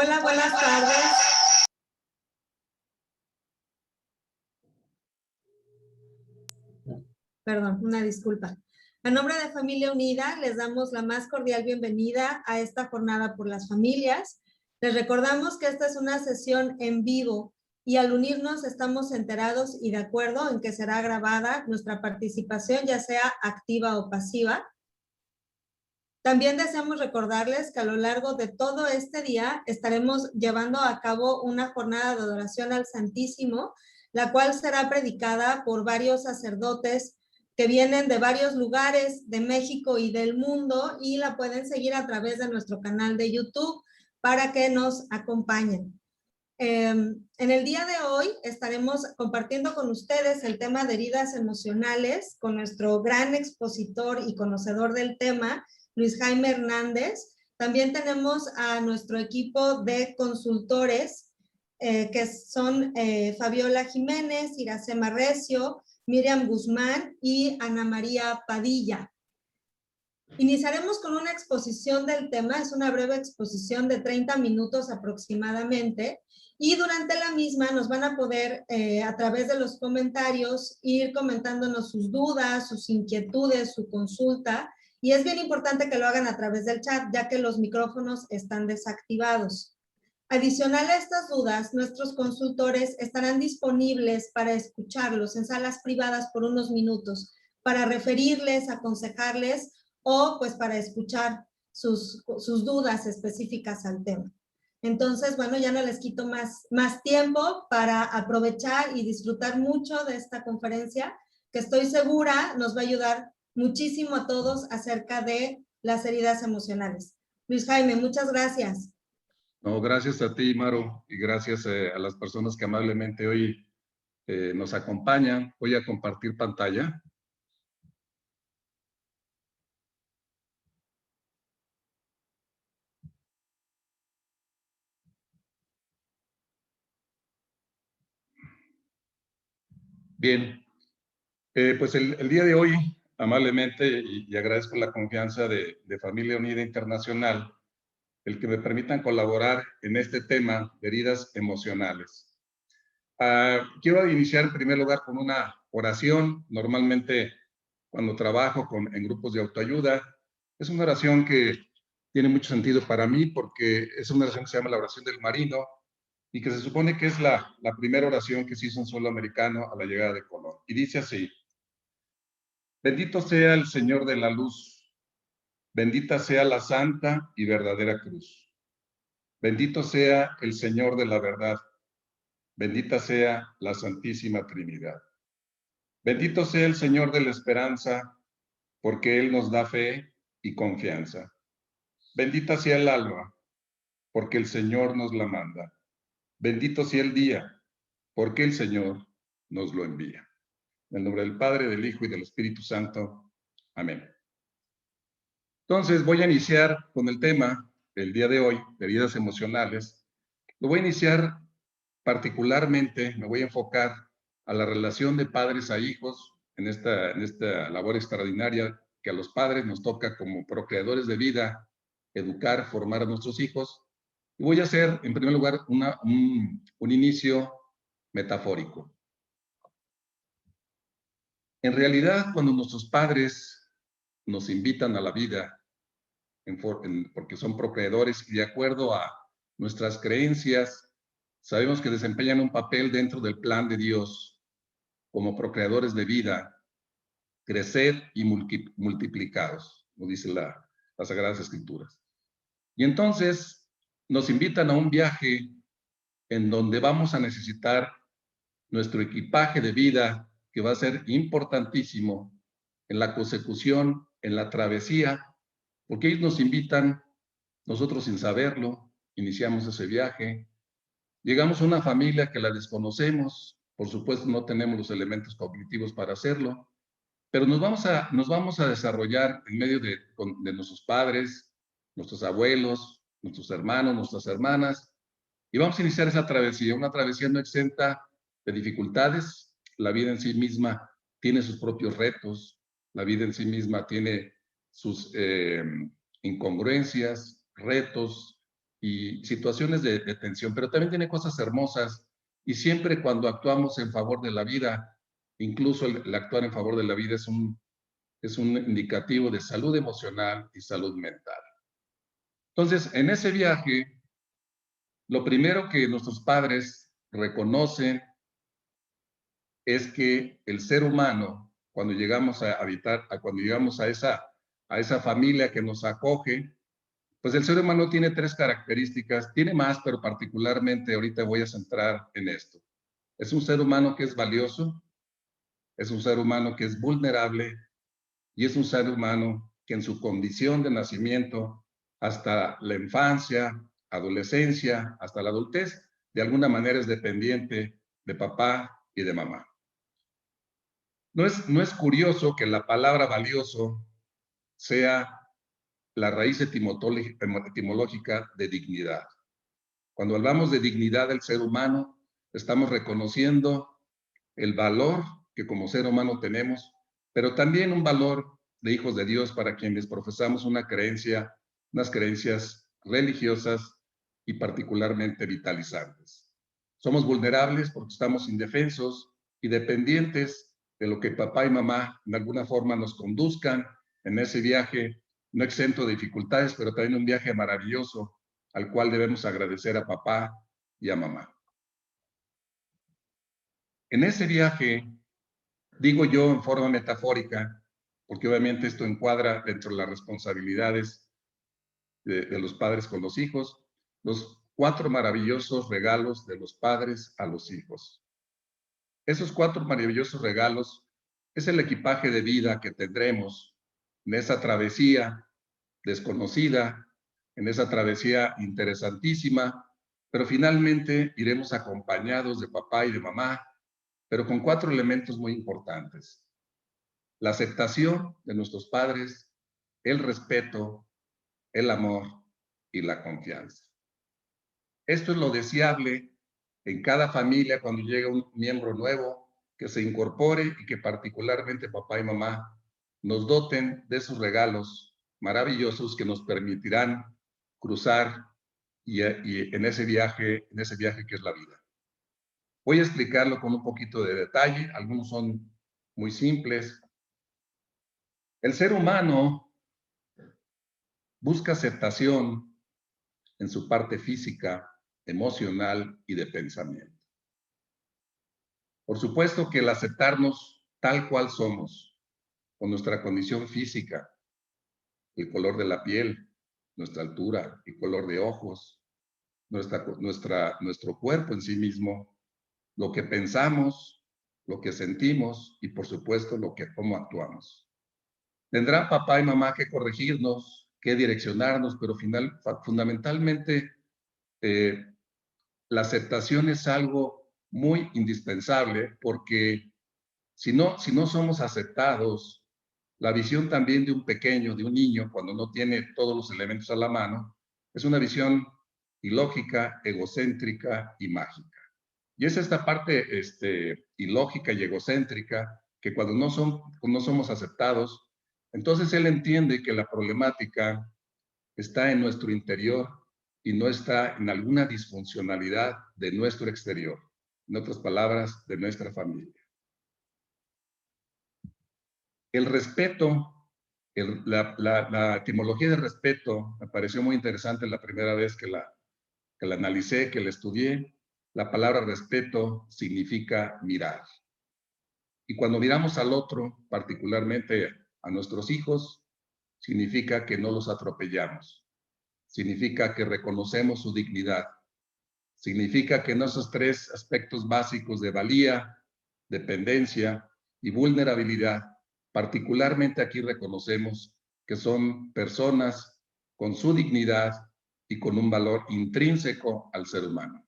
Hola, buenas tardes. Perdón, una disculpa. A nombre de Familia Unida, les damos la más cordial bienvenida a esta jornada por las familias. Les recordamos que esta es una sesión en vivo y al unirnos estamos enterados y de acuerdo en que será grabada nuestra participación, ya sea activa o pasiva. También deseamos recordarles que a lo largo de todo este día estaremos llevando a cabo una jornada de adoración al Santísimo, la cual será predicada por varios sacerdotes que vienen de varios lugares de México y del mundo y la pueden seguir a través de nuestro canal de YouTube para que nos acompañen. En el día de hoy estaremos compartiendo con ustedes el tema de heridas emocionales con nuestro gran expositor y conocedor del tema, Luis Jaime Hernández. También tenemos a nuestro equipo de consultores, que son Fabiola Jiménez, Iracema Recio, Miriam Guzmán y Ana María Padilla. Iniciaremos con una exposición del tema, es una breve exposición de 30 minutos aproximadamente, y durante la misma nos van a poder, a través de los comentarios, ir comentándonos sus dudas, sus inquietudes, su consulta, y es bien importante que lo hagan a través del chat, ya que los micrófonos están desactivados. Adicional a estas dudas, nuestros consultores estarán disponibles para escucharlos en salas privadas por unos minutos, para referirles, aconsejarles o pues para escuchar sus dudas específicas al tema. Entonces, bueno, ya no les quito más tiempo para aprovechar y disfrutar mucho de esta conferencia, que estoy segura nos va a ayudar muchísimo a todos acerca de las heridas emocionales. Luis Jaime, muchas gracias. No, gracias a ti, Maru, y gracias a las personas que amablemente hoy nos acompañan. Voy a compartir pantalla. Bien, pues el día de hoy, amablemente, y agradezco la confianza de Familia Unida Internacional, el que me permitan colaborar en este tema de heridas emocionales. Quiero iniciar en primer lugar con una oración. Normalmente, cuando trabajo en grupos de autoayuda, es una oración que tiene mucho sentido para mí porque es una oración que se llama la oración del marino y que se supone que es la primera oración que se hizo un suelo americano a la llegada de Colón. Y dice así: bendito sea el Señor de la luz, bendita sea la santa y verdadera cruz, bendito sea el Señor de la verdad, bendita sea la Santísima Trinidad. Bendito sea el Señor de la esperanza, porque Él nos da fe y confianza. Bendita sea el alma, porque el Señor nos la manda. Bendito sea el día, porque el Señor nos lo envía. En el nombre del Padre, del Hijo y del Espíritu Santo. Amén. Entonces voy a iniciar con el tema del día de hoy, de heridas emocionales. Lo voy a iniciar particularmente, me voy a enfocar a la relación de padres a hijos en esta labor extraordinaria que a los padres nos toca como procreadores de vida, educar, formar a nuestros hijos. Y voy a hacer, en primer lugar, un inicio metafórico. En realidad, cuando nuestros padres nos invitan a la vida, porque son procreadores y de acuerdo a nuestras creencias, sabemos que desempeñan un papel dentro del plan de Dios como procreadores de vida, crecer y multiplicados, como dice las Sagradas Escrituras. Y entonces nos invitan a un viaje en donde vamos a necesitar nuestro equipaje de vida, que va a ser importantísimo en la consecución, en la travesía, porque ellos nos invitan, nosotros sin saberlo, iniciamos ese viaje, llegamos a una familia que la desconocemos, por supuesto no tenemos los elementos cognitivos para hacerlo, pero nos vamos a desarrollar en medio de nuestros padres, nuestros abuelos, nuestros hermanos, nuestras hermanas, y vamos a iniciar esa travesía, una travesía no exenta de dificultades. La vida en sí misma tiene sus propios retos, la vida en sí misma tiene sus incongruencias, retos, y situaciones de tensión, pero también tiene cosas hermosas y siempre cuando actuamos en favor de la vida, incluso el actuar en favor de la vida es un indicativo de salud emocional y salud mental. Entonces, en ese viaje, lo primero que nuestros padres reconocen es que el ser humano, cuando llegamos a habitar, cuando llegamos a esa familia que nos acoge, pues el ser humano tiene tres características, tiene más, pero particularmente ahorita voy a centrar en esto. Es un ser humano que es valioso, es un ser humano que es vulnerable y es un ser humano que en su condición de nacimiento hasta la infancia, adolescencia, hasta la adultez, de alguna manera es dependiente de papá y de mamá. No es curioso que la palabra valioso sea la raíz etimológica de dignidad. Cuando hablamos de dignidad del ser humano, estamos reconociendo el valor que como ser humano tenemos, pero también un valor de hijos de Dios para quienes profesamos unas creencias religiosas y particularmente vitalizantes. Somos vulnerables porque estamos indefensos y dependientes de lo que papá y mamá de alguna forma nos conduzcan en ese viaje, no exento de dificultades, pero también un viaje maravilloso al cual debemos agradecer a papá y a mamá. En ese viaje, digo yo en forma metafórica, porque obviamente esto encuadra dentro de las responsabilidades de los padres con los hijos, los 4 maravillosos regalos de los padres a los hijos. Esos 4 maravillosos regalos es el equipaje de vida que tendremos en esa travesía desconocida, en esa travesía interesantísima, pero finalmente iremos acompañados de papá y de mamá, pero con 4 elementos muy importantes. La aceptación de nuestros padres, el respeto, el amor y la confianza. Esto es lo deseable en cada familia cuando llega un miembro nuevo que se incorpore y que particularmente papá y mamá nos doten de esos regalos maravillosos que nos permitirán cruzar y en ese viaje que es la vida. Voy a explicarlo con un poquito de detalle, algunos son muy simples. El ser humano busca aceptación en su parte física, emocional y de pensamiento. Por supuesto que el aceptarnos tal cual somos, con nuestra condición física, el color de la piel, nuestra altura, el color de ojos, nuestro cuerpo en sí mismo, lo que pensamos, lo que sentimos y por supuesto cómo actuamos. Tendrán papá y mamá que corregirnos, que direccionarnos, pero fundamentalmente la aceptación es algo muy indispensable porque si no somos aceptados, la visión también de un pequeño, de un niño, cuando no tiene todos los elementos a la mano, es una visión ilógica, egocéntrica y mágica. Y es esta parte ilógica y egocéntrica que cuando no somos aceptados, entonces él entiende que la problemática está en nuestro interior y no está en alguna disfuncionalidad de nuestro exterior. En otras palabras, de nuestra familia. El respeto, la etimología de respeto me pareció muy interesante la primera vez que la analicé, que la estudié. La palabra respeto significa mirar. Y cuando miramos al otro, particularmente a nuestros hijos, significa que no los atropellamos. Significa que reconocemos su dignidad. Significa que en esos 3 aspectos básicos de valía, dependencia y vulnerabilidad, particularmente aquí reconocemos que son personas con su dignidad y con un valor intrínseco al ser humano.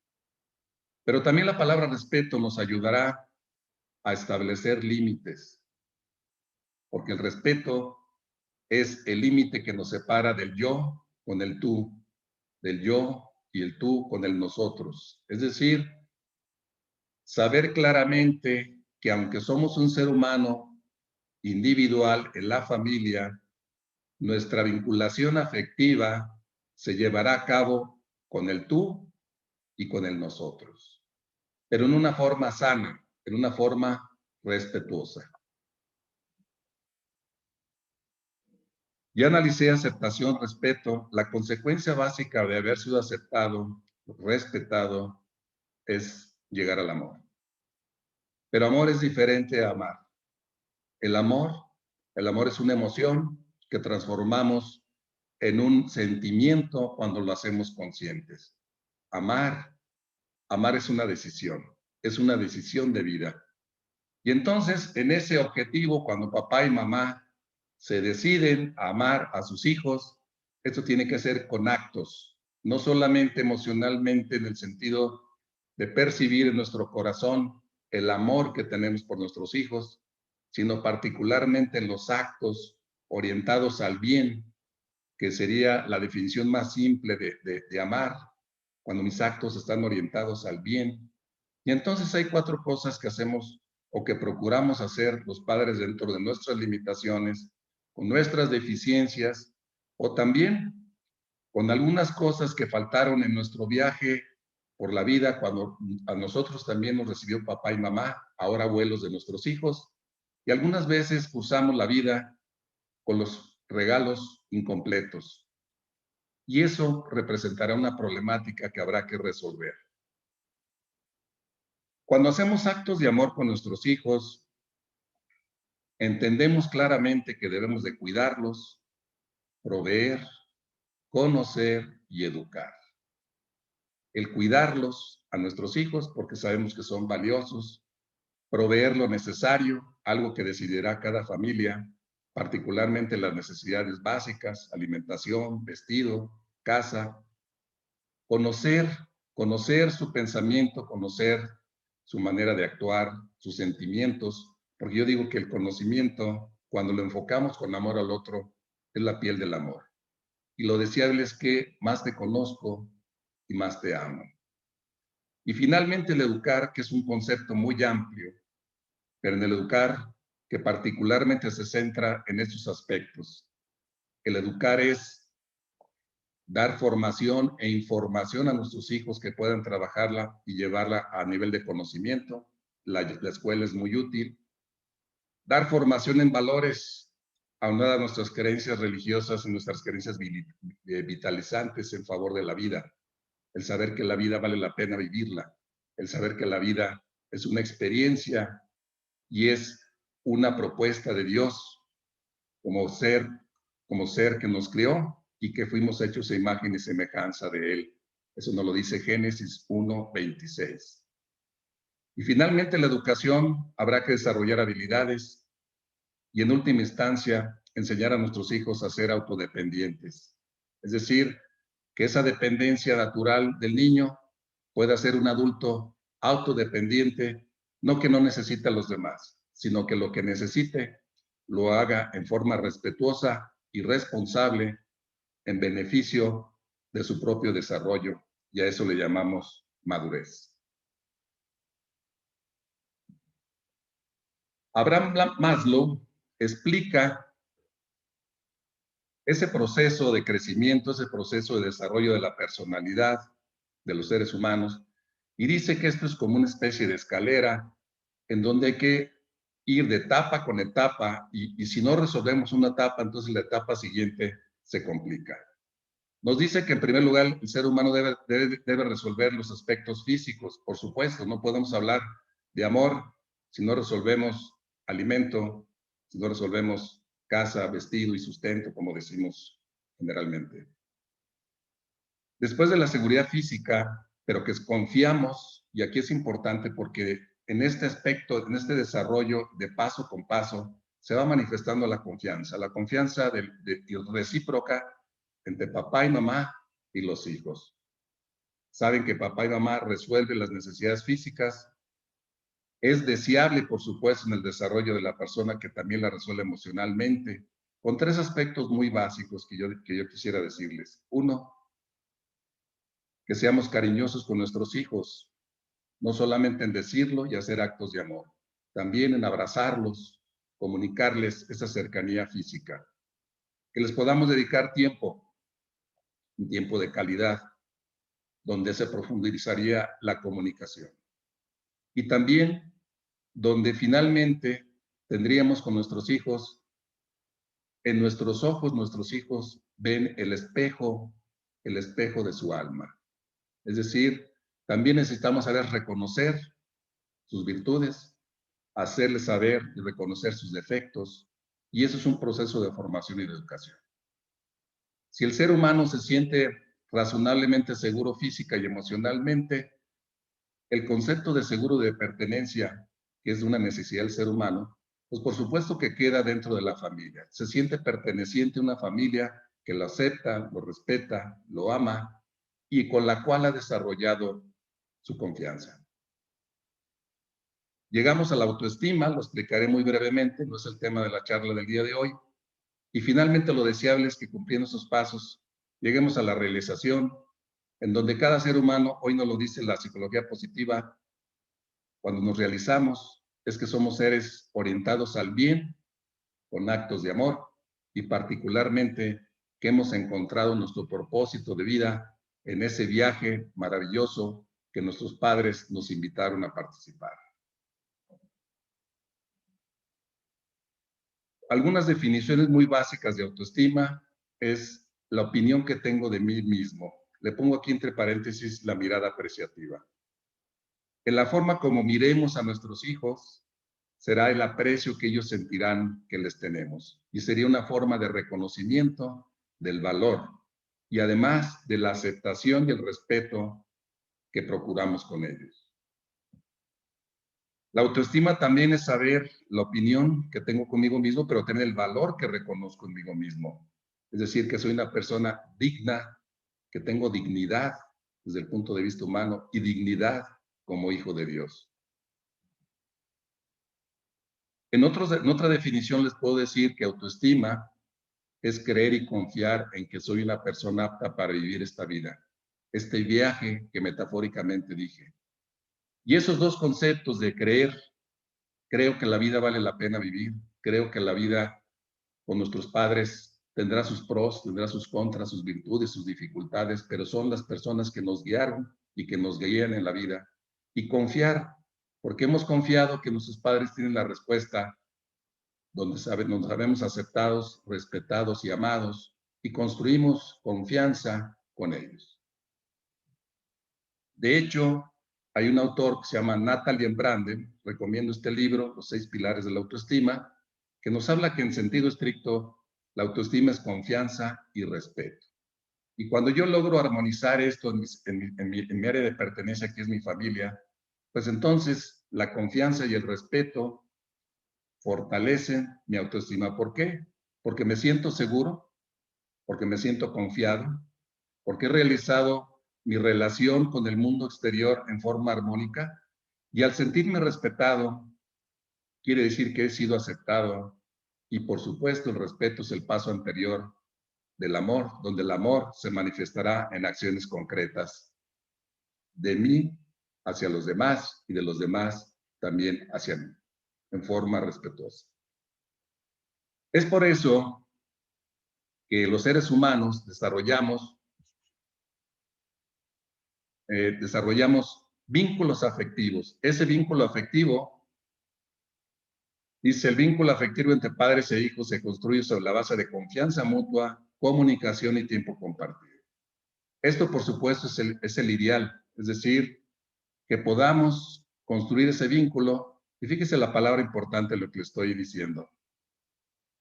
Pero también la palabra respeto nos ayudará a establecer límites, porque el respeto es el límite que nos separa del yo con el tú, del yo y el tú con el nosotros. Es decir, saber claramente que aunque somos un ser humano individual en la familia, nuestra vinculación afectiva se llevará a cabo con el tú y con el nosotros, pero en una forma sana, en una forma respetuosa. Ya analicé aceptación, respeto. La consecuencia básica de haber sido aceptado, respetado, es llegar al amor. Pero amor es diferente a amar. El amor es una emoción que transformamos en un sentimiento cuando lo hacemos conscientes. Amar es una decisión de vida. Y entonces, en ese objetivo, cuando papá y mamá se deciden a amar a sus hijos, esto tiene que ser con actos, no solamente emocionalmente en el sentido de percibir en nuestro corazón el amor que tenemos por nuestros hijos, sino particularmente en los actos orientados al bien, que sería la definición más simple de amar, cuando mis actos están orientados al bien. Y entonces hay 4 cosas que hacemos o que procuramos hacer los padres dentro de nuestras limitaciones, con nuestras deficiencias, o también con algunas cosas que faltaron en nuestro viaje por la vida, cuando a nosotros también nos recibió papá y mamá, ahora abuelos de nuestros hijos, y algunas veces usamos la vida con los regalos incompletos. Y eso representará una problemática que habrá que resolver. Cuando hacemos actos de amor con nuestros hijos, entendemos claramente que debemos de cuidarlos, proveer, conocer y educar. El cuidarlos a nuestros hijos porque sabemos que son valiosos, proveer lo necesario, algo que decidirá cada familia, particularmente las necesidades básicas, alimentación, vestido, casa, conocer su pensamiento, conocer su manera de actuar, sus sentimientos, porque yo digo que el conocimiento, cuando lo enfocamos con amor al otro, es la piel del amor. Y lo deseable es que más te conozco y más te amo. Y finalmente el educar, que es un concepto muy amplio, pero en el educar que particularmente se centra en estos aspectos. El educar es dar formación e información a nuestros hijos que puedan trabajarla y llevarla a nivel de conocimiento. La escuela es muy útil. Dar formación en valores, aunada a nuestras creencias religiosas y nuestras creencias vitalizantes en favor de la vida. El saber que la vida vale la pena vivirla. El saber que la vida es una experiencia y es una propuesta de Dios como ser que nos creó y que fuimos hechos a imagen y semejanza de Él. Eso nos lo dice Génesis 1:26. Y finalmente la educación habrá que desarrollar habilidades y en última instancia enseñar a nuestros hijos a ser autodependientes. Es decir, que esa dependencia natural del niño pueda ser un adulto autodependiente, no que no necesite a los demás, sino que lo que necesite lo haga en forma respetuosa y responsable en beneficio de su propio desarrollo, y a eso le llamamos madurez. Abraham Maslow explica ese proceso de crecimiento, ese proceso de desarrollo de la personalidad de los seres humanos, y dice que esto es como una especie de escalera en donde hay que ir de etapa con etapa, y si no resolvemos una etapa, entonces la etapa siguiente se complica. Nos dice que en primer lugar el ser humano debe resolver los aspectos físicos, por supuesto, no podemos hablar de amor si no resolvemos alimento, si no resolvemos casa, vestido y sustento, como decimos generalmente. Después de la seguridad física, pero que confiamos, y aquí es importante porque en este aspecto, en este desarrollo de paso con paso, se va manifestando la confianza recíproca entre papá y mamá y los hijos. Saben que papá y mamá resuelven las necesidades físicas. Es deseable, por supuesto, en el desarrollo de la persona que también la resuelve emocionalmente, con 3 aspectos muy básicos que yo quisiera decirles. 1, que seamos cariñosos con nuestros hijos, no solamente en decirlo y hacer actos de amor, también en abrazarlos, comunicarles esa cercanía física, que les podamos dedicar tiempo, un tiempo de calidad, donde se profundizaría la comunicación. Y también donde finalmente tendríamos con nuestros hijos, en nuestros ojos, nuestros hijos ven el espejo de su alma. Es decir, también necesitamos saber reconocer sus virtudes, hacerles saber y reconocer sus defectos, y eso es un proceso de formación y de educación. Si el ser humano se siente razonablemente seguro física y emocionalmente, el concepto de seguro de pertenencia, que es una necesidad del ser humano, pues por supuesto que queda dentro de la familia. Se siente perteneciente a una familia que lo acepta, lo respeta, lo ama y con la cual ha desarrollado su confianza. Llegamos a la autoestima, lo explicaré muy brevemente, no es el tema de la charla del día de hoy. Y finalmente lo deseable es que cumpliendo esos pasos lleguemos a la realización, en donde cada ser humano, hoy nos lo dice la psicología positiva, cuando nos realizamos, es que somos seres orientados al bien, con actos de amor, y particularmente que hemos encontrado nuestro propósito de vida en ese viaje maravilloso que nuestros padres nos invitaron a participar. Algunas definiciones muy básicas de autoestima es la opinión que tengo de mí mismo. Le pongo aquí entre paréntesis la mirada apreciativa. En la forma como miremos a nuestros hijos, será el aprecio que ellos sentirán que les tenemos. Y sería una forma de reconocimiento del valor y además de la aceptación y el respeto que procuramos con ellos. La autoestima también es saber la opinión que tengo conmigo mismo, pero tener el valor que reconozco conmigo mismo. Es decir, que soy una persona digna, que tengo dignidad desde el punto de vista humano y dignidad como hijo de Dios. En otra definición les puedo decir que autoestima es creer y confiar en que soy una persona apta para vivir esta vida, este viaje que metafóricamente dije. Y esos dos conceptos de creer, creo que la vida vale la pena vivir, creo que la vida con nuestros padres tendrá sus pros, tendrá sus contras, sus virtudes, sus dificultades, pero son las personas que nos guiaron y que nos guían en la vida. Y confiar, porque hemos confiado que nuestros padres tienen la respuesta, donde nos sabemos aceptados, respetados y amados, y construimos confianza con ellos. De hecho, hay un autor que se llama Natalie Branden, recomiendo este libro, Los 6 pilares de la autoestima, que nos habla que en sentido estricto, la autoestima es confianza y respeto. Y cuando yo logro armonizar esto en mi área de pertenencia, que es mi familia, pues entonces la confianza y el respeto fortalecen mi autoestima. ¿Por qué? Porque me siento seguro, porque me siento confiado, porque he realizado mi relación con el mundo exterior en forma armónica y al sentirme respetado, quiere decir que he sido aceptado y por supuesto el respeto es el paso anterior del amor, donde el amor se manifestará en acciones concretas de mí hacia los demás y de los demás también hacia mí, en forma respetuosa. Es por eso que los seres humanos desarrollamos vínculos afectivos. Ese vínculo afectivo, dice, el vínculo afectivo entre padres e hijos se construye sobre la base de confianza mutua, comunicación y tiempo compartido. Esto, por supuesto, es el ideal, es decir, que podamos construir ese vínculo. Y fíjese la palabra importante de lo que le estoy diciendo.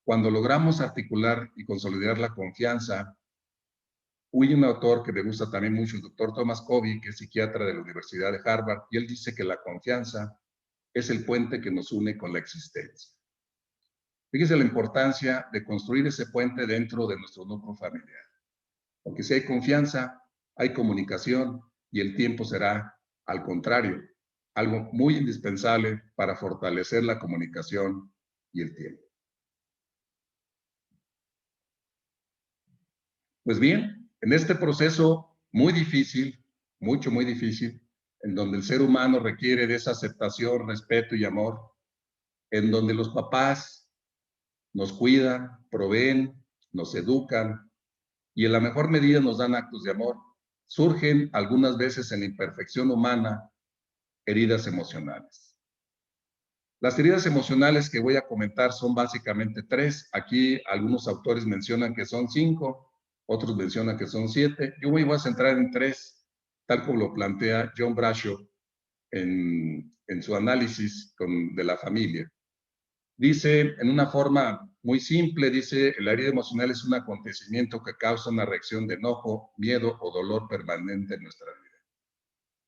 Cuando logramos articular y consolidar la confianza, hay un autor que me gusta también mucho, el doctor Thomas Covey, que es psiquiatra de la Universidad de Harvard, y él dice que la confianza es el puente que nos une con la existencia. Fíjese la importancia de construir ese puente dentro de nuestro núcleo familiar. Porque si hay confianza, hay comunicación y el tiempo será, al contrario, algo muy indispensable para fortalecer la comunicación y el tiempo. Pues bien, en este proceso muy difícil, muy difícil, en donde el ser humano requiere de esa aceptación, respeto y amor, en donde los papás nos cuidan, proveen, nos educan y en la mejor medida nos dan actos de amor, surgen algunas veces en la imperfección humana heridas emocionales. Las heridas emocionales que voy a comentar son básicamente 3. Aquí algunos autores mencionan que son 5, otros mencionan que son 7. Yo me voy a centrar en 3, tal como lo plantea John Bradshaw en su análisis de la familia. Dice, en una forma muy simple, dice, la herida emocional es un acontecimiento que causa una reacción de enojo, miedo o dolor permanente en nuestra vida.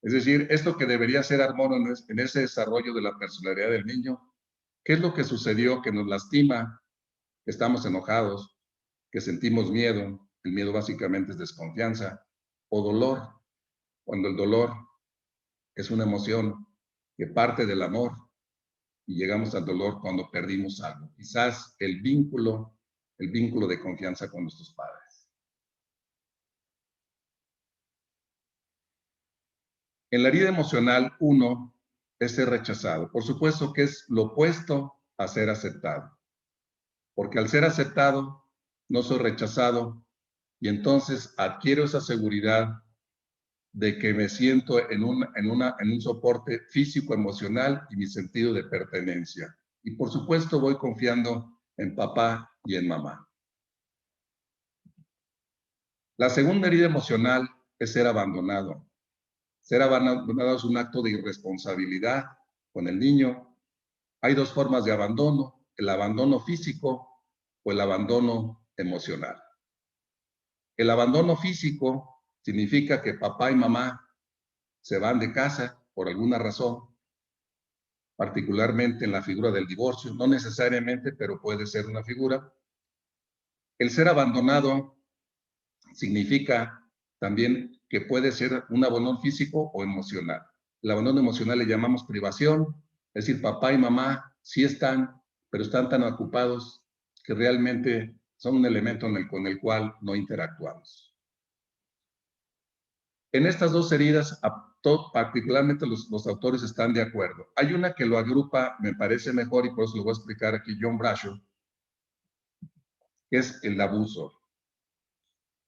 Es decir, esto que debería ser armónico en ese desarrollo de la personalidad del niño, ¿qué es lo que sucedió que nos lastima, que estamos enojados, que sentimos miedo? El miedo básicamente es desconfianza o dolor, cuando el dolor es una emoción que parte del amor y llegamos al dolor cuando perdimos algo. Quizás el vínculo de confianza con nuestros padres. En la herida emocional, 1 es ser rechazado. Por supuesto que es lo opuesto a ser aceptado. Porque al ser aceptado, no soy rechazado y entonces adquiero esa seguridad de que me siento en un soporte físico, emocional y mi sentido de pertenencia. Y por supuesto voy confiando en papá y en mamá. La segunda herida emocional es ser abandonado. Ser abandonado es un acto de irresponsabilidad con el niño. Hay 2 formas de abandono, el abandono físico o el abandono emocional. El abandono físico significa que papá y mamá se van de casa por alguna razón, particularmente en la figura del divorcio, no necesariamente, pero puede ser una figura. El ser abandonado significa también que puede ser un abandono físico o emocional. El abandono emocional le llamamos privación, es decir, papá y mamá sí están, pero están tan ocupados que realmente son un elemento con el cual no interactuamos. En estas 2 heridas, particularmente los autores están de acuerdo. Hay una que lo agrupa, me parece mejor, y por eso lo voy a explicar aquí, John Bradshaw, que es el abuso.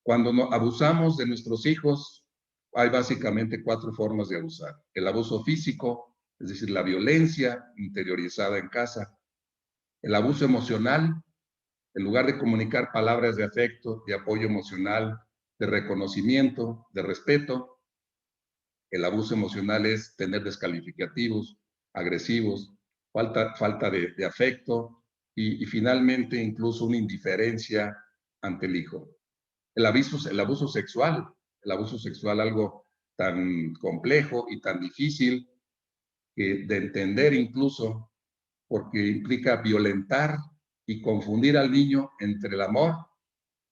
Cuando abusamos de nuestros hijos, hay básicamente 4 formas de abusar. El abuso físico, es decir, la violencia interiorizada en casa. El abuso emocional, en lugar de comunicar palabras de afecto, de apoyo emocional, de reconocimiento, de respeto, el abuso emocional es tener descalificativos, agresivos, falta de afecto y finalmente incluso una indiferencia ante el hijo. El abuso sexual, algo tan complejo y tan difícil de entender incluso, porque implica violentar y confundir al niño entre el amor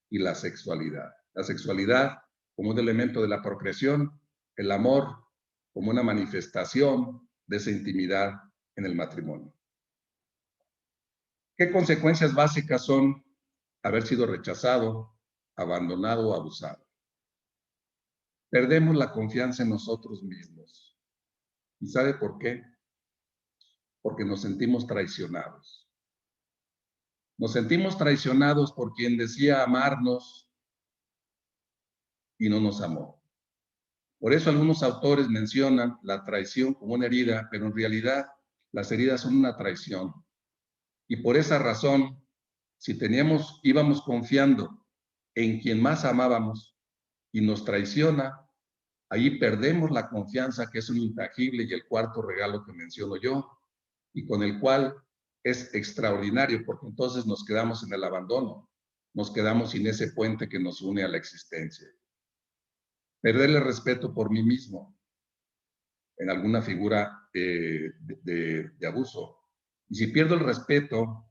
y la sexualidad. La sexualidad como un elemento de la procreación, el amor como una manifestación de esa intimidad en el matrimonio. ¿Qué consecuencias básicas son haber sido rechazado, abandonado o abusado? Perdemos la confianza en nosotros mismos. ¿Y sabe por qué? Porque nos sentimos traicionados. Nos sentimos traicionados por quien decía amarnos y no nos amó. Por eso algunos autores mencionan la traición como una herida, pero en realidad las heridas son una traición. Y por esa razón, si íbamos confiando en quien más amábamos y nos traiciona, ahí perdemos la confianza, que es un intangible, y el 4º regalo que menciono yo, y con el cual es extraordinario, porque entonces nos quedamos en el abandono, nos quedamos sin ese puente que nos une a la existencia. Perderle respeto por mí mismo en alguna figura de abuso. Y si pierdo el respeto,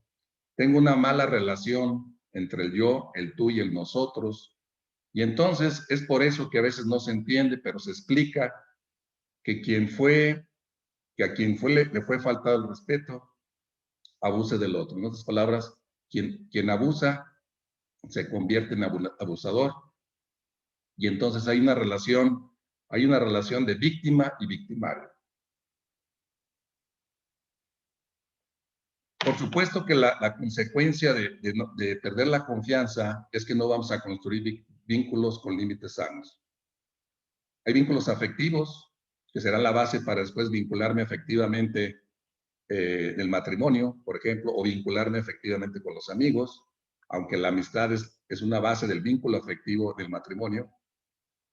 tengo una mala relación entre el yo, el tú y el nosotros. Y entonces es por eso que a veces no se entiende, pero se explica que a quien le fue faltado el respeto, abuse del otro. En otras palabras, quien abusa se convierte en abusador. Y entonces hay una relación de víctima y victimario. Por supuesto que la consecuencia de perder la confianza es que no vamos a construir vínculos con límites sanos. Hay vínculos afectivos, que serán la base para después vincularme afectivamente del matrimonio, por ejemplo, o vincularme efectivamente con los amigos, aunque la amistad es una base del vínculo afectivo del matrimonio.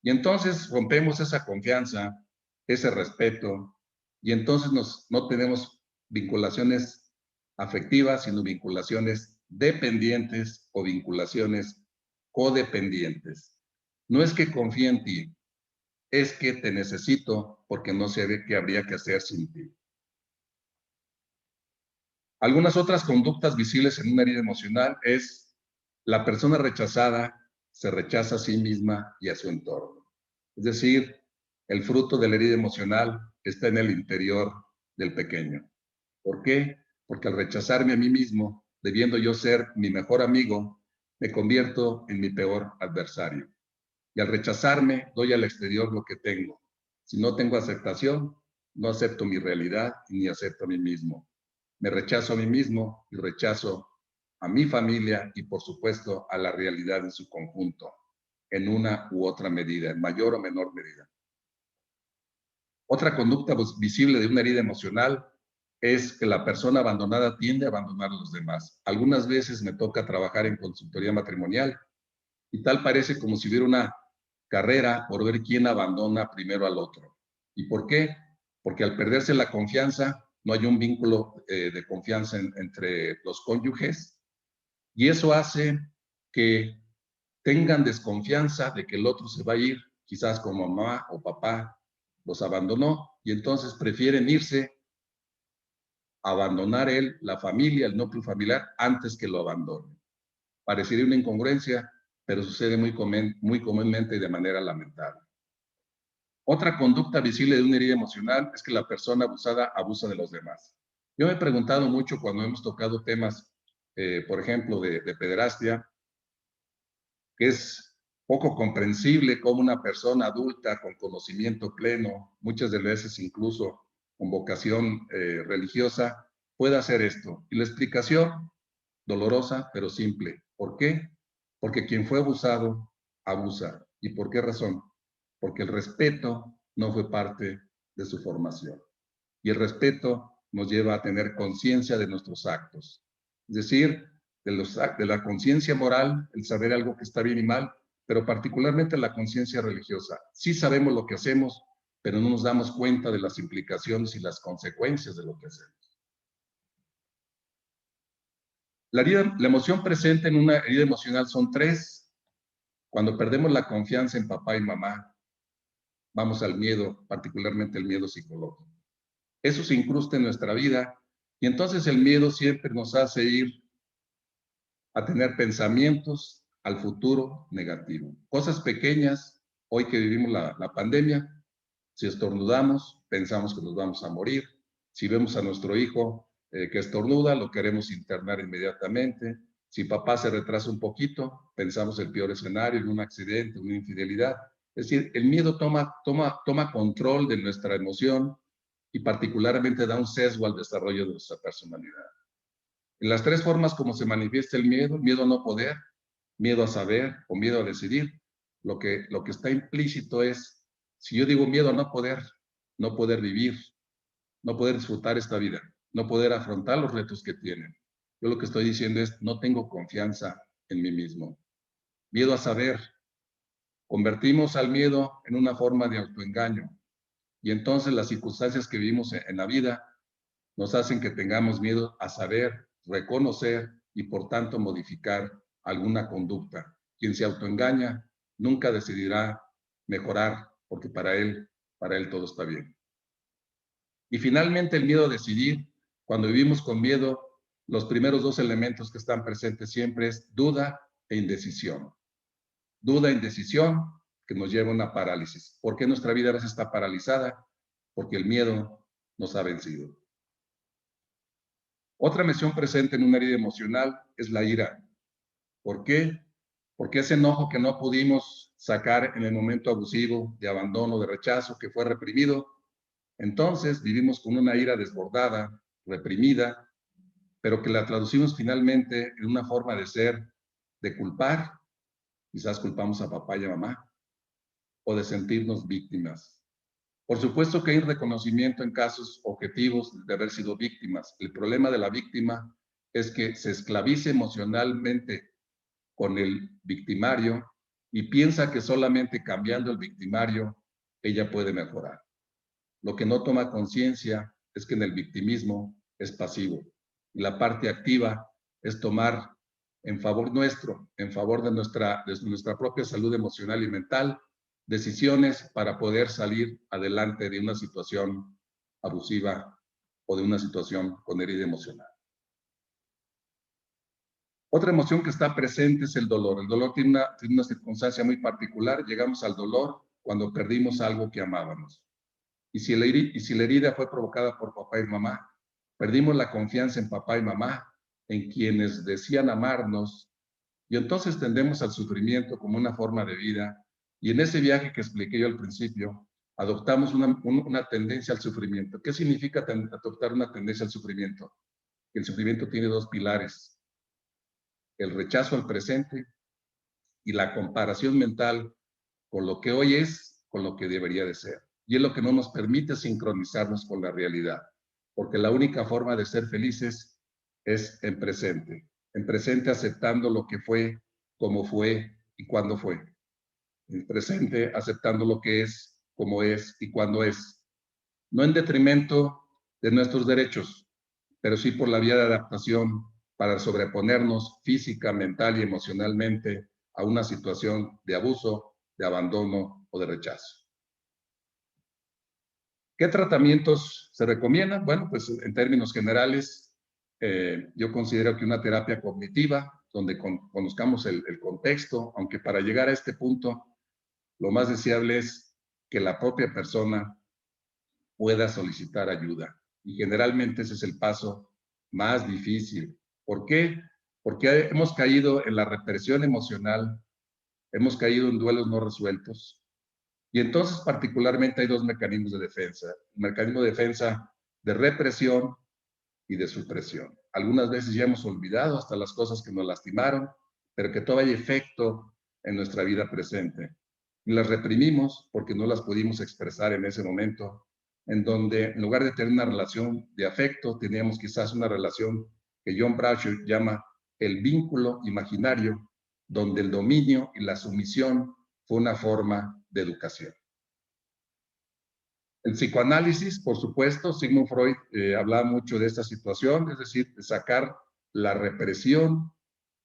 Y entonces rompemos esa confianza, ese respeto, y entonces no tenemos vinculaciones afectivas, sino vinculaciones dependientes o vinculaciones codependientes. No es que confíe en ti, es que te necesito porque no sé qué habría que hacer sin ti. Algunas otras conductas visibles en una herida emocional es la persona rechazada se rechaza a sí misma y a su entorno. Es decir, el fruto de la herida emocional está en el interior del pequeño. ¿Por qué? Porque al rechazarme a mí mismo, debiendo yo ser mi mejor amigo, me convierto en mi peor adversario. Y al rechazarme, doy al exterior lo que tengo. Si no tengo aceptación, no acepto mi realidad y ni acepto a mí mismo. Me rechazo a mí mismo y rechazo a mi familia y, por supuesto, a la realidad en su conjunto, en una u otra medida, en mayor o menor medida. Otra conducta visible de una herida emocional es que la persona abandonada tiende a abandonar a los demás. Algunas veces me toca trabajar en consultoría matrimonial y tal parece como si hubiera una carrera por ver quién abandona primero al otro. ¿Y por qué? Porque al perderse la confianza, no hay un vínculo de confianza entre los cónyuges y eso hace que tengan desconfianza de que el otro se va a ir, quizás como mamá o papá los abandonó y entonces prefieren irse, abandonar él, la familia, el núcleo familiar, antes que lo abandone. Parecería una incongruencia, pero sucede muy comúnmente y de manera lamentable. Otra conducta visible de una herida emocional es que la persona abusada abusa de los demás. Yo me he preguntado mucho cuando hemos tocado temas, por ejemplo, de pederastia, que es poco comprensible cómo una persona adulta con conocimiento pleno, muchas de las veces incluso con vocación religiosa, pueda hacer esto. Y la explicación, dolorosa, pero simple. ¿Por qué? Porque quien fue abusado, abusa. ¿Y por qué razón? Porque el respeto no fue parte de su formación. Y el respeto nos lleva a tener conciencia de nuestros actos. Es decir, de la conciencia moral, el saber algo que está bien y mal, pero particularmente la conciencia religiosa. Sí sabemos lo que hacemos, pero no nos damos cuenta de las implicaciones y las consecuencias de lo que hacemos. La emoción presente en una herida emocional son tres. Cuando perdemos la confianza en papá y mamá, vamos al miedo, particularmente el miedo psicológico. Eso se incrusta en nuestra vida y entonces el miedo siempre nos hace ir a tener pensamientos al futuro negativo. Cosas pequeñas, hoy que vivimos la pandemia, si estornudamos, pensamos que nos vamos a morir. Si vemos a nuestro hijo que estornuda, lo queremos internar inmediatamente. Si papá se retrasa un poquito, pensamos el peor escenario, en un accidente, una infidelidad. Es decir, el miedo toma control de nuestra emoción y particularmente da un sesgo al desarrollo de nuestra personalidad. En las tres formas como se manifiesta el miedo a no poder, miedo a saber o miedo a decidir, lo que está implícito es, si yo digo miedo a no poder vivir, no poder disfrutar esta vida, no poder afrontar los retos que tienen. Yo lo que estoy diciendo es, no tengo confianza en mí mismo. Miedo a saber. Convertimos al miedo en una forma de autoengaño. Y entonces las circunstancias que vivimos en la vida nos hacen que tengamos miedo a saber, reconocer y por tanto modificar alguna conducta. Quien se autoengaña nunca decidirá mejorar porque para él todo está bien. Y finalmente el miedo a decidir. Cuando vivimos con miedo, los primeros dos elementos que están presentes siempre es duda e indecisión. Duda e indecisión que nos lleva a una parálisis. ¿Por qué nuestra vida a veces está paralizada? Porque el miedo nos ha vencido. Otra emoción presente en una herida emocional es la ira. ¿Por qué? Porque ese enojo que no pudimos sacar en el momento abusivo, de abandono, de rechazo, que fue reprimido, entonces vivimos con una ira desbordada, reprimida, pero que la traducimos finalmente en una forma de ser, de culpar. Quizás culpamos a papá y a mamá. o de sentirnos víctimas. Por supuesto que hay reconocimiento en casos objetivos de haber sido víctimas. El problema de la víctima es que se esclaviza emocionalmente con el victimario y piensa que solamente cambiando el victimario ella puede mejorar. Lo que no toma conciencia es que en el victimismo es pasivo y la parte activa es tomar en favor nuestro, en favor de nuestra propia salud emocional y mental, decisiones para poder salir adelante de una situación abusiva o de una situación con herida emocional. Otra emoción que está presente es el dolor. El dolor tiene una circunstancia muy particular. Llegamos al dolor cuando perdimos algo que amábamos. Y si la herida fue provocada por papá y mamá, perdimos la confianza en papá y mamá, en quienes decían amarnos, y entonces tendemos al sufrimiento como una forma de vida. Y en ese viaje que expliqué yo al principio, adoptamos una tendencia al sufrimiento. ¿Qué significa adoptar una tendencia al sufrimiento? El sufrimiento tiene dos pilares: el rechazo al presente y la comparación mental con lo que hoy es, con lo que debería de ser. Y es lo que no nos permite sincronizarnos con la realidad, porque la única forma de ser felices es en presente aceptando lo que fue, cómo fue y cuándo fue, en presente aceptando lo que es, cómo es y cuándo es, no en detrimento de nuestros derechos, pero sí por la vía de adaptación para sobreponernos física, mental y emocionalmente a una situación de abuso, de abandono o de rechazo. ¿Qué tratamientos se recomiendan? Bueno, pues en términos generales, yo considero que una terapia cognitiva, donde conozcamos el contexto, aunque para llegar a este punto, lo más deseable es que la propia persona pueda solicitar ayuda. Y generalmente ese es el paso más difícil. ¿Por qué? Porque hemos caído en la represión emocional, hemos caído en duelos no resueltos. Y entonces particularmente hay dos mecanismos de defensa. El mecanismo de defensa de represión y de supresión. Algunas veces ya hemos olvidado hasta las cosas que nos lastimaron, pero que todavía hay efecto en nuestra vida presente. Y las reprimimos porque no las pudimos expresar en ese momento, en donde en lugar de tener una relación de afecto, teníamos quizás una relación que John Bradshaw llama el vínculo imaginario, donde el dominio y la sumisión fue una forma de educación. El psicoanálisis, por supuesto, Sigmund Freud hablaba mucho de esta situación, es decir, de sacar la represión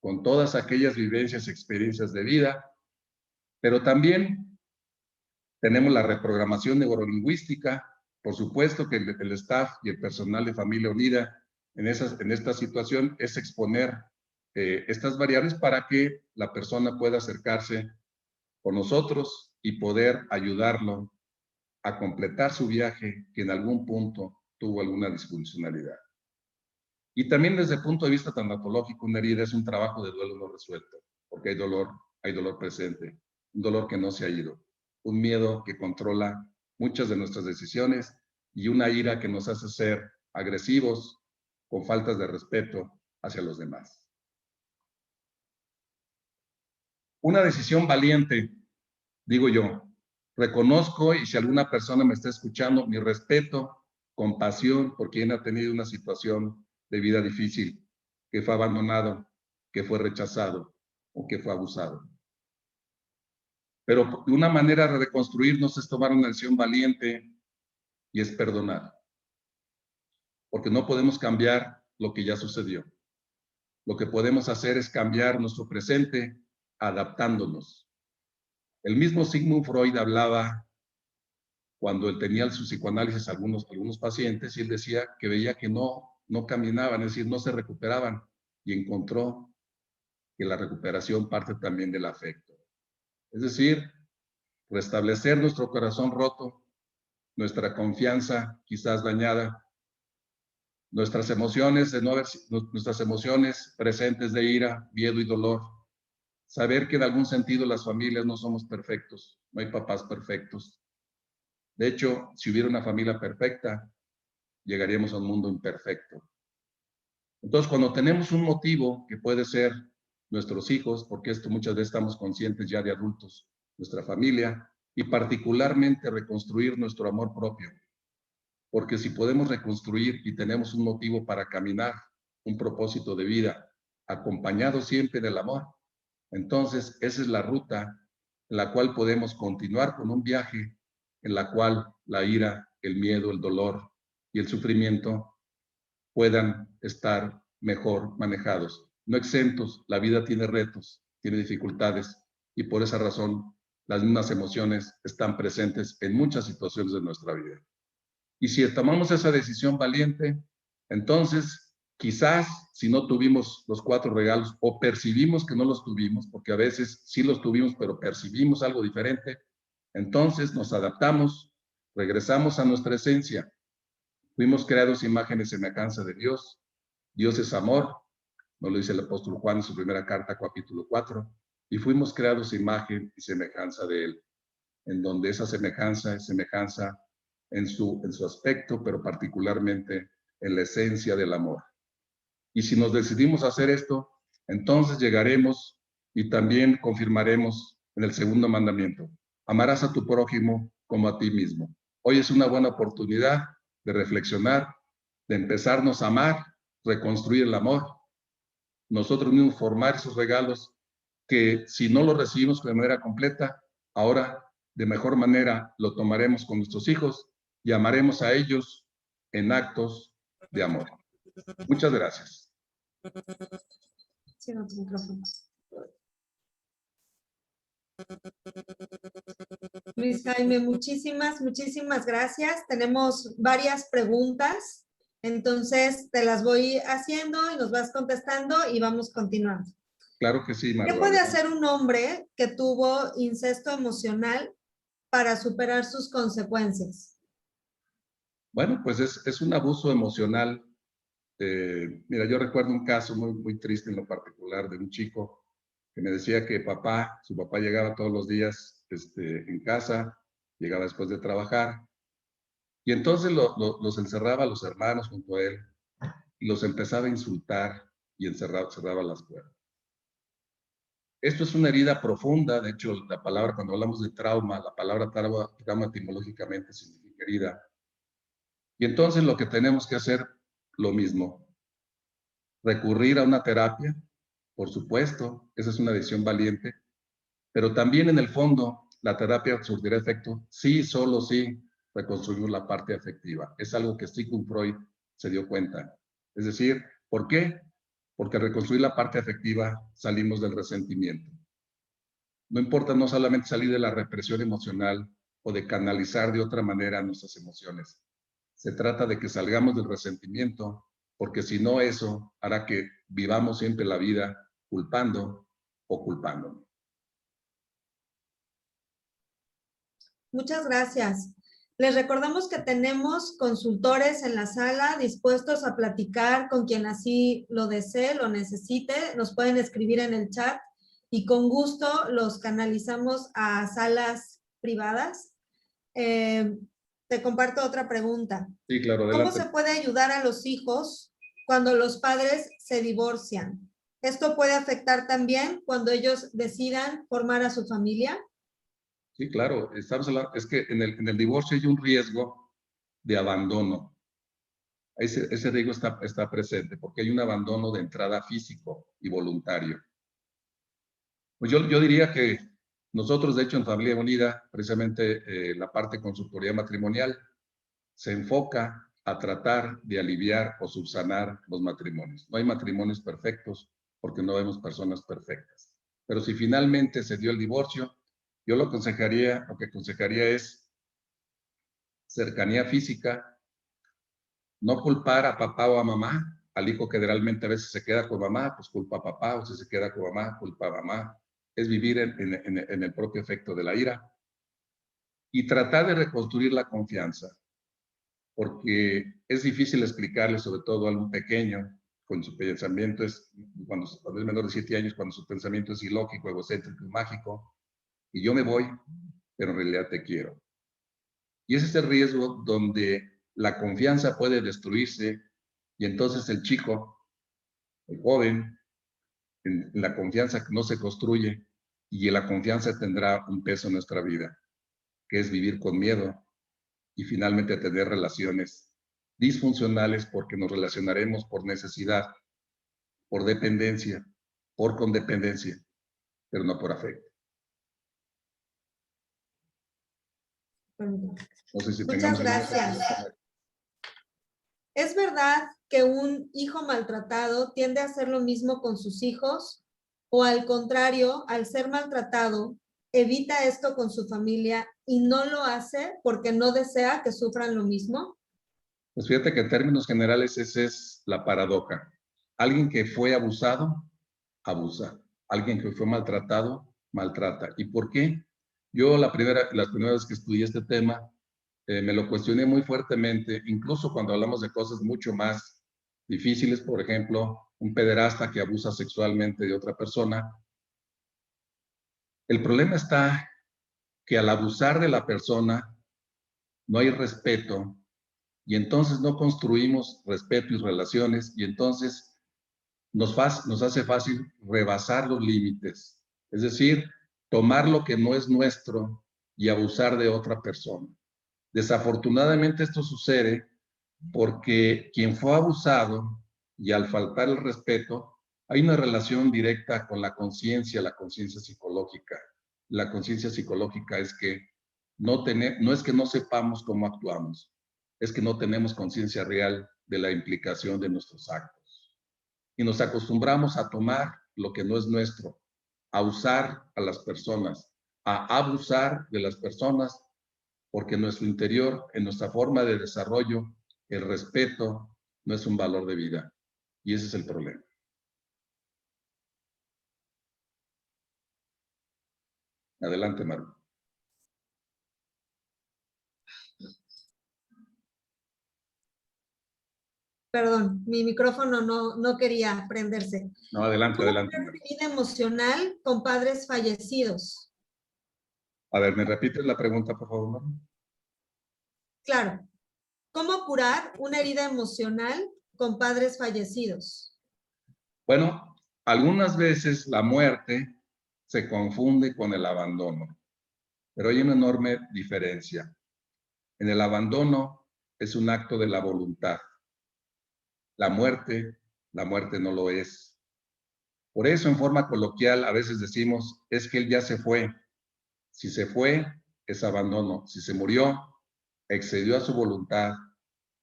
con todas aquellas vivencias, experiencias de vida, pero también tenemos la reprogramación neurolingüística. Por supuesto que el staff y el personal de Familia Unida en esta situación es exponer estas variables para que la persona pueda acercarse con nosotros y poder ayudarlo a completar su viaje que en algún punto tuvo alguna disfuncionalidad. Y también desde el punto de vista tanatológico, una herida es un trabajo de duelo no resuelto, porque hay dolor presente, un dolor que no se ha ido, un miedo que controla muchas de nuestras decisiones y una ira que nos hace ser agresivos, con faltas de respeto hacia los demás. Una decisión valiente, digo yo, reconozco, y si alguna persona me está escuchando, mi respeto, compasión por quien ha tenido una situación de vida difícil, que fue abandonado, que fue rechazado o que fue abusado. Pero una manera de reconstruirnos es tomar una decisión valiente y es perdonar. Porque no podemos cambiar lo que ya sucedió. Lo que podemos hacer es cambiar nuestro presente adaptándonos. El mismo Sigmund Freud hablaba cuando él tenía su psicoanálisis algunos pacientes y él decía que veía que no caminaban, es decir, no se recuperaban y encontró que la recuperación parte también del afecto. Es decir, restablecer nuestro corazón roto, nuestra confianza quizás dañada, nuestras emociones, nuestras emociones presentes de ira, miedo y dolor. Saber que en algún sentido las familias no somos perfectos, no hay papás perfectos. De hecho, si hubiera una familia perfecta, llegaríamos a un mundo imperfecto. Entonces, cuando tenemos un motivo que puede ser nuestros hijos, porque esto muchas veces estamos conscientes ya de adultos, nuestra familia, y particularmente reconstruir nuestro amor propio. Porque si podemos reconstruir y tenemos un motivo para caminar, un propósito de vida, acompañado siempre del amor, entonces esa es la ruta en la cual podemos continuar con un viaje en la cual la ira, el miedo, el dolor y el sufrimiento puedan estar mejor manejados. No exentos, la vida tiene retos, tiene dificultades y por esa razón las mismas emociones están presentes en muchas situaciones de nuestra vida. Y si tomamos esa decisión valiente, entonces quizás si no tuvimos los 4 regalos o percibimos que no los tuvimos, porque a veces sí los tuvimos, pero percibimos algo diferente, entonces nos adaptamos, regresamos a nuestra esencia. Fuimos creados imagen y semejanza de Dios. Dios es amor, nos lo dice el apóstol Juan en su primera carta, capítulo 4, y fuimos creados imagen y semejanza de Él, en donde esa semejanza es semejanza en su aspecto, pero particularmente en la esencia del amor. Y si nos decidimos a hacer esto, entonces llegaremos y también confirmaremos en el segundo mandamiento: amarás a tu prójimo como a ti mismo. Hoy es una buena oportunidad de reflexionar, de empezarnos a amar, reconstruir el amor, nosotros mismos formar esos regalos que si no los recibimos de manera completa, ahora de mejor manera lo tomaremos con nuestros hijos y amaremos a ellos en actos de amor. Muchas gracias. Sí, no, tu micrófono. Luis Jaime, muchísimas gracias. Tenemos varias preguntas, entonces te las voy haciendo y nos vas contestando y vamos continuando. Claro que sí, Margot. ¿Qué puede hacer un hombre que tuvo incesto emocional para superar sus consecuencias? Bueno, pues es un abuso emocional. Mira, yo recuerdo un caso muy triste en lo particular de un chico que me decía que su papá llegaba todos los días en casa, llegaba después de trabajar, y entonces los encerraba a los hermanos junto a él y los empezaba a insultar y cerraba las puertas. Esto es una herida profunda. De hecho, la palabra, cuando hablamos de trauma, la palabra trauma etimológicamente significa herida. Y entonces lo que tenemos que hacer, lo mismo, recurrir a una terapia, por supuesto, esa es una decisión valiente, pero también en el fondo la terapia surtirá efecto sí, solo sí reconstruimos la parte afectiva. Es algo que Sigmund Freud se dio cuenta. Es decir, ¿por qué? Porque al reconstruir la parte afectiva salimos del resentimiento. No importa no solamente salir de la represión emocional o de canalizar de otra manera nuestras emociones. Se trata de que salgamos del resentimiento, porque si no, eso hará que vivamos siempre la vida culpando o culpándonos. Muchas gracias. Les recordamos que tenemos consultores en la sala dispuestos a platicar con quien así lo desee, lo necesite. Nos pueden escribir en el chat y con gusto los canalizamos a salas privadas. Te comparto otra pregunta. Sí, claro, ¿Cómo adelante. se puede ayudar a los hijos cuando los padres se divorcian? ¿Esto puede afectar también cuando ellos decidan formar a su familia? Sí, claro. Es que en el divorcio hay un riesgo de abandono. Ese riesgo está presente porque hay un abandono de entrada físico y voluntario. Pues yo diría que nosotros, de hecho, en Familia Unida, precisamente la parte consultoría matrimonial se enfoca a tratar de aliviar o subsanar los matrimonios. No hay matrimonios perfectos porque no vemos personas perfectas. Pero si finalmente se dio el divorcio, yo lo que aconsejaría es cercanía física, no culpar a papá o a mamá. Al hijo que generalmente a veces se queda con mamá, pues culpa a papá, o si se queda con mamá, culpa a mamá. Es vivir en el propio efecto de la ira. Y tratar de reconstruir la confianza, porque es difícil explicarle, sobre todo a un pequeño, con su pensamiento cuando es menor de 7 años, cuando su pensamiento es ilógico, egocéntrico y mágico, y yo me voy, pero en realidad te quiero. Y ese es el riesgo donde la confianza puede destruirse, y entonces el chico, el joven, en la confianza que no se construye, y la confianza tendrá un peso en nuestra vida. que es vivir con miedo, y finalmente tener relaciones disfuncionales porque nos relacionaremos por necesidad, por dependencia, por condependencia, pero no por afecto. No sé si Muchas gracias. ¿Es verdad que un hijo maltratado tiende a hacer lo mismo con sus hijos? ¿O al contrario, al ser maltratado, evita esto con su familia y no lo hace porque no desea que sufran lo mismo? Pues fíjate que en términos generales esa es la paradoja. Alguien que fue abusado, abusa. Alguien que fue maltratado, maltrata. ¿Y por qué? Yo las primeras veces que estudié este tema, me lo cuestioné muy fuertemente, incluso cuando hablamos de cosas mucho más difíciles, por ejemplo, un pederasta que abusa sexualmente de otra persona. El problema está que al abusar de la persona no hay respeto y entonces no construimos respeto y relaciones y entonces nos hace fácil rebasar los límites, es decir, tomar lo que no es nuestro y abusar de otra persona. Desafortunadamente esto sucede porque quien fue abusado y al faltar el respeto, hay una relación directa con la conciencia psicológica. La conciencia psicológica es que no es que no sepamos cómo actuamos, es que no tenemos conciencia real de la implicación de nuestros actos. Y nos acostumbramos a tomar lo que no es nuestro, a usar a las personas, a abusar de las personas, porque en nuestro interior, en nuestra forma de desarrollo, el respeto no es un valor de vida. Y ese es el problema. Adelante, Maru. Perdón, mi micrófono no quería prenderse. No, adelante, ¿Cómo adelante. curar vida emocional con padres fallecidos? A ver, ¿me repites la pregunta, por favor, Maru? Claro. ¿Cómo curar una herida emocional con padres fallecidos? Bueno, algunas veces la muerte se confunde con el abandono, pero hay una enorme diferencia. En el abandono es un acto de la voluntad. La muerte no lo es. Por eso, en forma coloquial, a veces decimos, es que él ya se fue. Si se fue, es abandono. Si se murió, excedió a su voluntad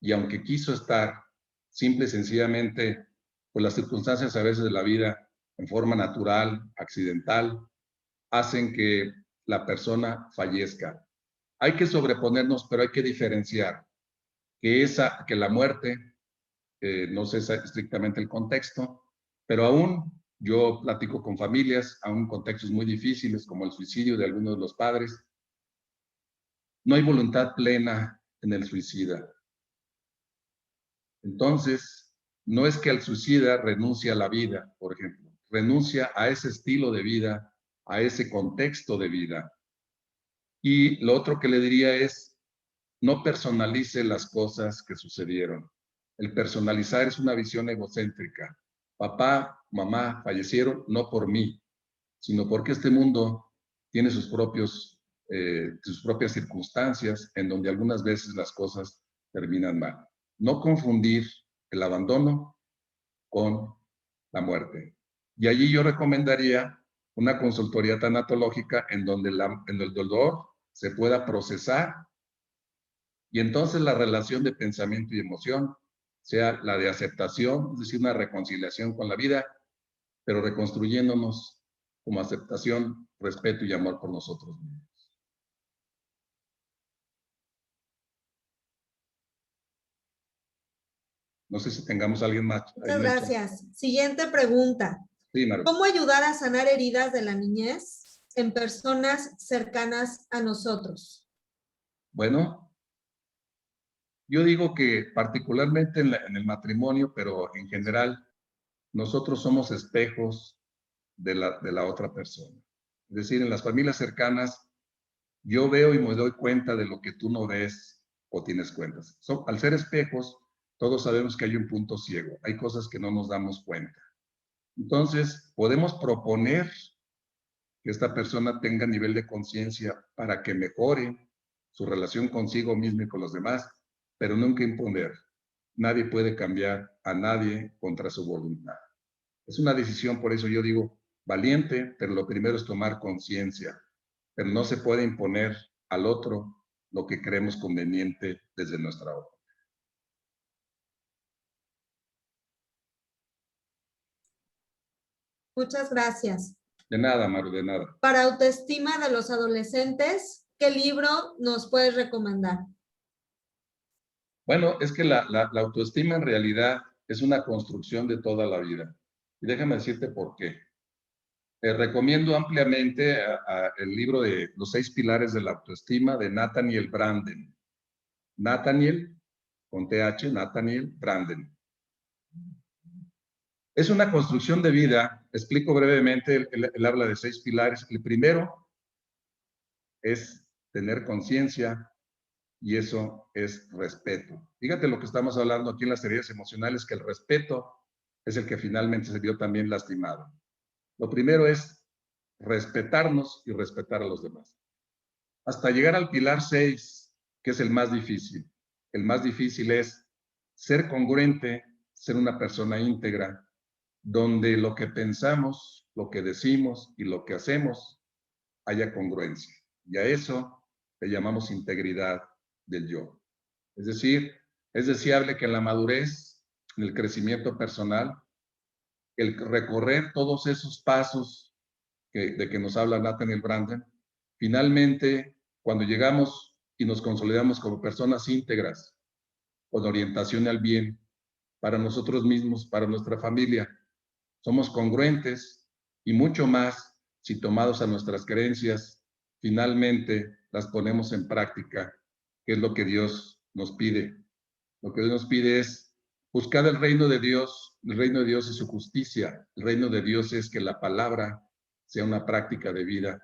y aunque quiso estar, simple y sencillamente, pues las circunstancias a veces de la vida, en forma natural, accidental, hacen que la persona fallezca. Hay que sobreponernos, pero hay que diferenciar que la muerte, no sé estrictamente el contexto, pero aún yo platico con familias, aún contextos muy difíciles como el suicidio de algunos de los padres, no hay voluntad plena en el suicida. Entonces, no es que el suicida renuncie a la vida, por ejemplo, renuncia a ese estilo de vida, a ese contexto de vida. Y lo otro que le diría es, no personalice las cosas que sucedieron. El personalizar es una visión egocéntrica. Papá, mamá fallecieron no por mí, sino porque este mundo tiene sus propias circunstancias en donde algunas veces las cosas terminan mal. No confundir el abandono con la muerte. Y allí yo recomendaría una consultoría tanatológica en donde en el dolor se pueda procesar y entonces la relación de pensamiento y emoción sea la de aceptación, es decir, una reconciliación con la vida, pero reconstruyéndonos como aceptación, respeto y amor por nosotros mismos. No sé si tengamos a alguien más. Muchas gracias. Siguiente pregunta. Sí, Maru. ¿Cómo ayudar a sanar heridas de la niñez en personas cercanas a nosotros? Bueno, yo digo que particularmente en el matrimonio, pero en general, nosotros somos espejos de la otra persona. Es decir, en las familias cercanas, yo veo y me doy cuenta de lo que tú no ves o tienes cuentas. Al ser espejos, todos sabemos que hay un punto ciego, hay cosas que no nos damos cuenta. Entonces, podemos proponer que esta persona tenga nivel de conciencia para que mejore su relación consigo mismo y con los demás, pero nunca imponer. Nadie puede cambiar a nadie contra su voluntad. Es una decisión, por eso yo digo, valiente, pero lo primero es tomar conciencia. Pero no se puede imponer al otro lo que creemos conveniente desde nuestra óptica. Muchas gracias. De nada, Maru, de nada. Para autoestima de los adolescentes, ¿qué libro nos puedes recomendar? Bueno, es que la autoestima en realidad es una construcción de toda la vida. Y déjame decirte por qué. Recomiendo ampliamente el libro de Los 6 pilares de la autoestima de Nathaniel Branden. Nathaniel, con TH, Nathaniel Branden. Es una construcción de vida. Explico brevemente, él habla de 6 pilares. El primero es tener conciencia y eso es respeto. Fíjate lo que estamos hablando aquí en las heridas emocionales, que el respeto es el que finalmente se vio también lastimado. Lo primero es respetarnos y respetar a los demás. Hasta llegar al pilar 6, que es el más difícil. El más difícil es ser congruente, ser una persona íntegra, donde lo que pensamos, lo que decimos y lo que hacemos haya congruencia. Y a eso le llamamos integridad del yo. Es decir, es deseable que en la madurez, en el crecimiento personal, el recorrer todos esos pasos de que nos habla Nathaniel Branden, finalmente, cuando llegamos y nos consolidamos como personas íntegras, con orientación al bien, para nosotros mismos, para nuestra familia, somos congruentes y mucho más si tomados a nuestras creencias, finalmente las ponemos en práctica, que es lo que Dios nos pide. Lo que Dios nos pide es buscar el reino de Dios y su justicia. El reino de Dios es que la palabra sea una práctica de vida,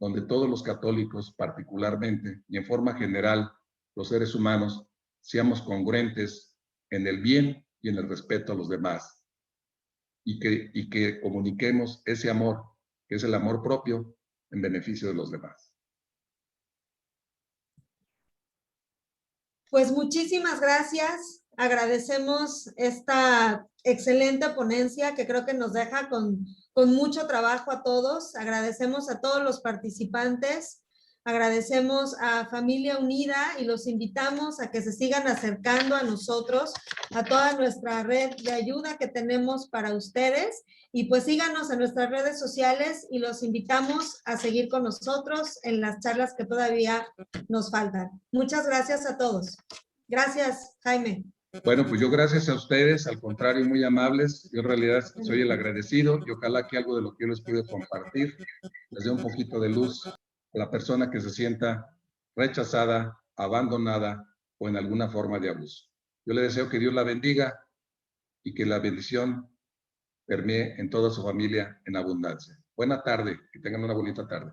donde todos los católicos particularmente y en forma general, los seres humanos, seamos congruentes en el bien y en el respeto a los demás. Y que comuniquemos ese amor, que es el amor propio, en beneficio de los demás. Pues muchísimas gracias. Agradecemos esta excelente ponencia que creo que nos deja con mucho trabajo a todos. Agradecemos a todos los participantes. Agradecemos a Familia Unida y los invitamos a que se sigan acercando a nosotros, a toda nuestra red de ayuda que tenemos para ustedes. Y pues síganos en nuestras redes sociales y los invitamos a seguir con nosotros en las charlas que todavía nos faltan. Muchas gracias a todos. Gracias, Jaime. Bueno, pues yo gracias a ustedes, al contrario, muy amables. Yo en realidad soy el agradecido y ojalá que algo de lo que yo les pude compartir les dé un poquito de luz a la persona que se sienta rechazada, abandonada o en alguna forma de abuso. Yo le deseo que Dios la bendiga y que la bendición permee en toda su familia en abundancia. Buena tarde, que tengan una bonita tarde.